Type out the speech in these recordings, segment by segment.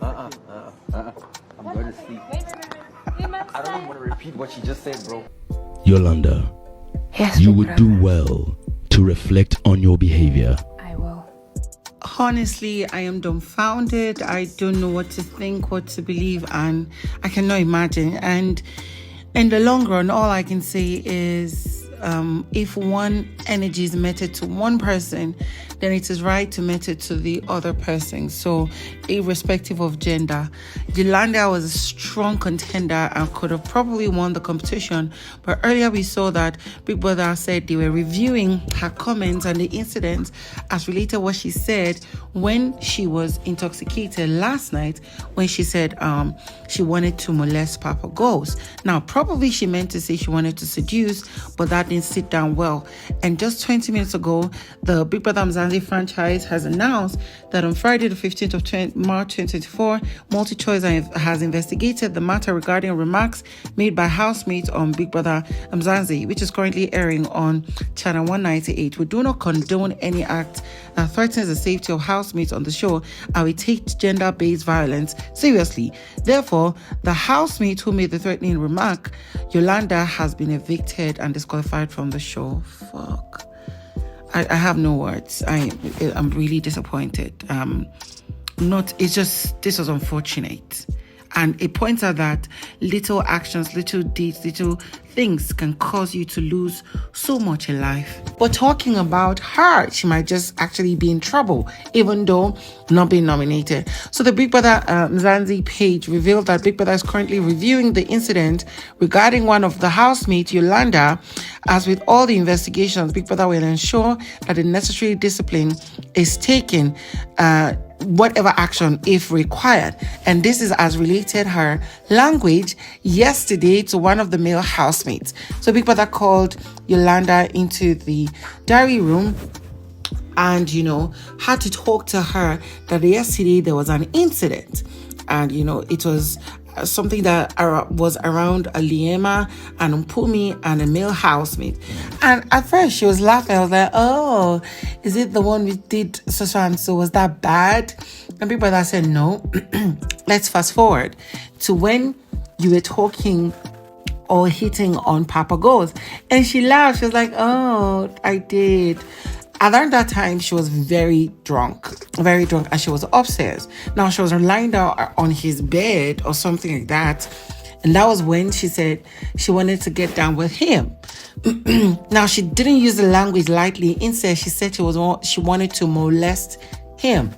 I'm going to sleep. I don't want to repeat what she just said, bro. Yolanda, Yes, you big would do well to reflect on your behavior. I will. Honestly, I am dumbfounded. I don't know what to think, what to believe, and I cannot imagine. And in the long run, all I can say is if one energy is meted to one person, then it is right to met it to the other person. So, irrespective of gender, Yolanda was a strong contender and could have probably won the competition. But earlier we saw that Big Brother said they were reviewing her comments and the incidents as related to what she said when she was intoxicated last night, when she said she wanted to molest Papaghost. Now, probably she meant to say she wanted to seduce, but that didn't sit down well. And just 20 minutes ago, the Big Brother Mzansi franchise has announced that on Friday, the 15th of March 2024, MultiChoice has investigated the matter regarding remarks made by housemates on Big Brother Mzansi, which is currently airing on Channel 198. We do not condone any act that threatens the safety of housemates on the show, and we take gender-based violence seriously. Therefore, the housemate who made the threatening remark, Yolanda, has been evicted and disqualified from the show. Fuck. I have no words. I'm really disappointed. This was unfortunate. And it points out that little actions, little deeds, little things can cause you to lose so much in life. But talking about her, she might just actually be in trouble, even though not being nominated. So the Big Brother Mzansi page revealed that Big Brother is currently reviewing the incident regarding one of the housemates, Yolanda. As with all the investigations, Big Brother will ensure that the necessary discipline is taken, whatever action if required. And this is as related her language yesterday to one of the male housemates. So Big Brother called Yolanda into the diary room and, had to talk to her that yesterday there was an incident. And, it was something that was around Aliema and Mpumi and a male housemate. And at first she was laughing. I was like, oh, is it the one we did so and so? Was that bad? And Big Brother said, no. Let's fast forward to when you were talking or hitting on Papaghost. And she laughed. She was like, oh, I did. Around that time, she was very drunk, and she was upstairs. Now, she was lying down on his bed or something like that. And that was when she said she wanted to get down with him. Now, she didn't use the language lightly. Instead, she said she wanted to molest him.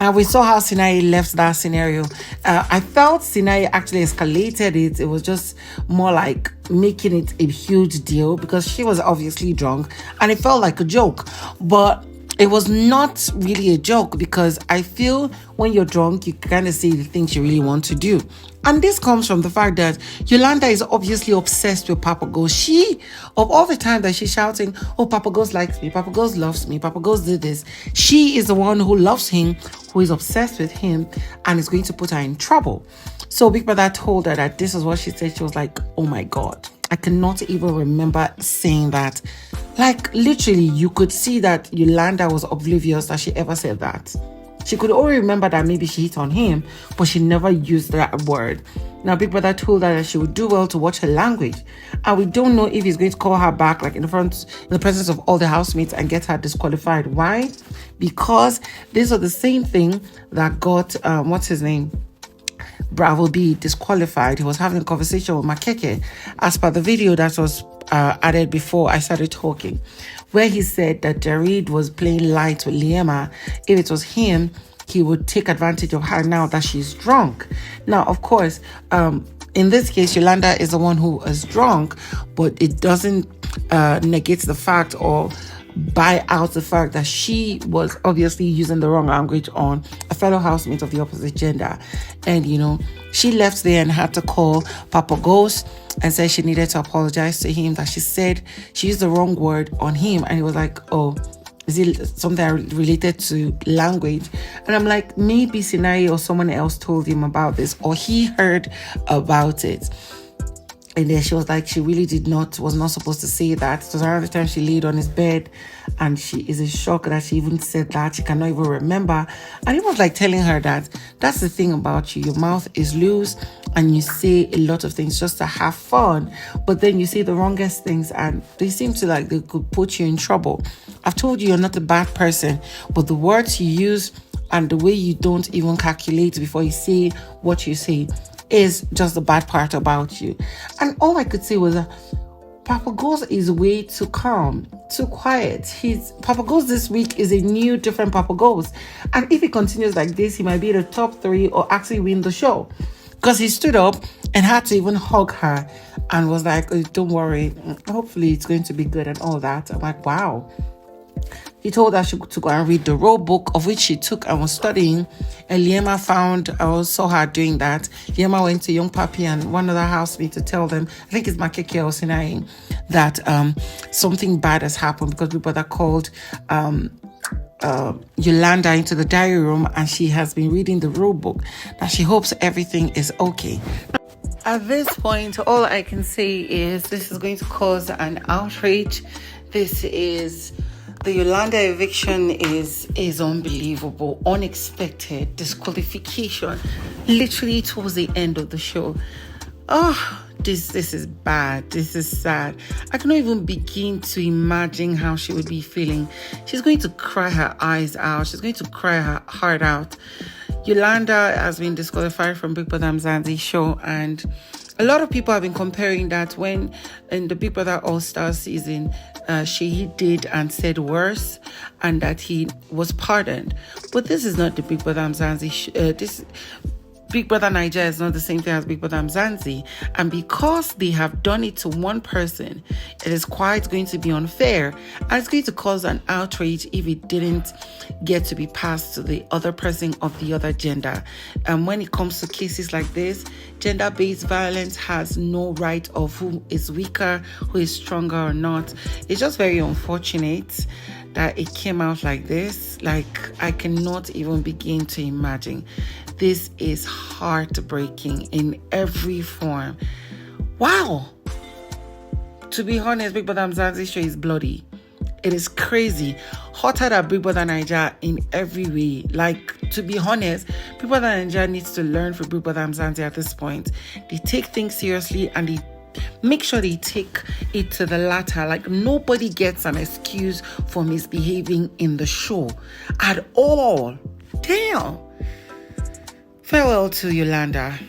And we saw how Sinai left that scenario. I felt Sinai actually escalated it. It was just more like making it a huge deal because she was obviously drunk and it felt like a joke. But it was not really a joke because I feel when you're drunk, you kind of say the things you really want to do. And this comes from the fact that Yolanda is obviously obsessed with Papaghost. Of all the time that she's shouting, oh, Papaghost likes me, Papaghost loves me, Papaghost did this. She is the one who loves him, who is obsessed with him, and is going to put her in trouble. So Big Brother told her that this is what she said. She was like, oh my God, I cannot even remember saying that. Like literally, you could see that Yolanda was oblivious that she ever said that. She could only remember that maybe she hit on him, but she never used that word. Now, Big Brother told her that she would do well to watch her language. And we don't know if he's going to call her back, like in the presence of all the housemates and get her disqualified. Why? Because this was the same thing that got, what's his name? Bravo B disqualified. He was having a conversation with Makeke as per the video that was added before I started talking, where he said that Jared was playing light with Liema. If it was him, he would take advantage of her now that she's drunk. Now, of course, in this case, Yolanda is the one who is drunk, but it doesn't negate the fact or buy out the fact that she was obviously using the wrong language on a fellow housemate of the opposite gender. And, she left there and had to call Papaghost and said she needed to apologize to him, that she said she used the wrong word on him. And he was like, oh, is it something related to language? And I'm like, maybe Sinai or someone else told him about this, or he heard about it. And then she was like, she really was not supposed to say that. So around the time she laid on his bed, and she is in shock that she even said that. She cannot even remember. And he was like telling her that that's the thing about you. Your mouth is loose and you say a lot of things just to have fun. But then you say the wrongest things and they seem to like they could put you in trouble. I've told you you're not a bad person, but the words you use and the way you don't even calculate before you say what you say is just the bad part about you. And all I could say was Papaghost is way too calm, too quiet. Papaghost this week is a new, different Papaghost. And if he continues like this, he might be the top 3 or actually win the show. Because he stood up and had to even hug her and was like, oh, don't worry, hopefully it's going to be good and all that. I'm like, wow. He told her to go and read the rule book, of which she took and was studying. And I saw her doing that. Liema went to Young Papi and one other housemate to tell them, I think it's Makeke or Sinai, that something bad has happened because Big Brother called Yolanda into the diary room and she has been reading the rule book. That she hopes everything is okay. At this point, all I can say is this is going to cause an outrage. The Yolanda eviction is unbelievable, unexpected, disqualification, literally towards the end of the show. Oh, this is bad. This is sad. I cannot even begin to imagine how she would be feeling. She's going to cry her eyes out. She's going to cry her heart out. Yolanda has been disqualified from Big Brother Mzansi show, and a lot of people have been comparing that when in the Big Brother All-Star season, she did and said worse, and that he was pardoned. But this is not the Big Brother Mzansi. Big Brother Nigeria is not the same thing as Big Brother Mzansi. And because they have done it to one person, it is quite going to be unfair. And it's going to cause an outrage if it didn't get to be passed to the other person of the other gender. And when it comes to cases like this, gender-based violence has no right of who is weaker, who is stronger or not. It's just very unfortunate that it came out like this. Like, I cannot even begin to imagine. This is heartbreaking in every form. Wow. To be honest, Big Brother Mzansi show is bloody. It is crazy. Hotter than Big Brother Nigeria in every way. Like, to be honest, Big Brother Nigeria needs to learn from Big Brother Mzansi at this point. They take things seriously and they make sure they take it to the latter. Like, nobody gets an excuse for misbehaving in the show at all. Damn. Farewell to Yolanda.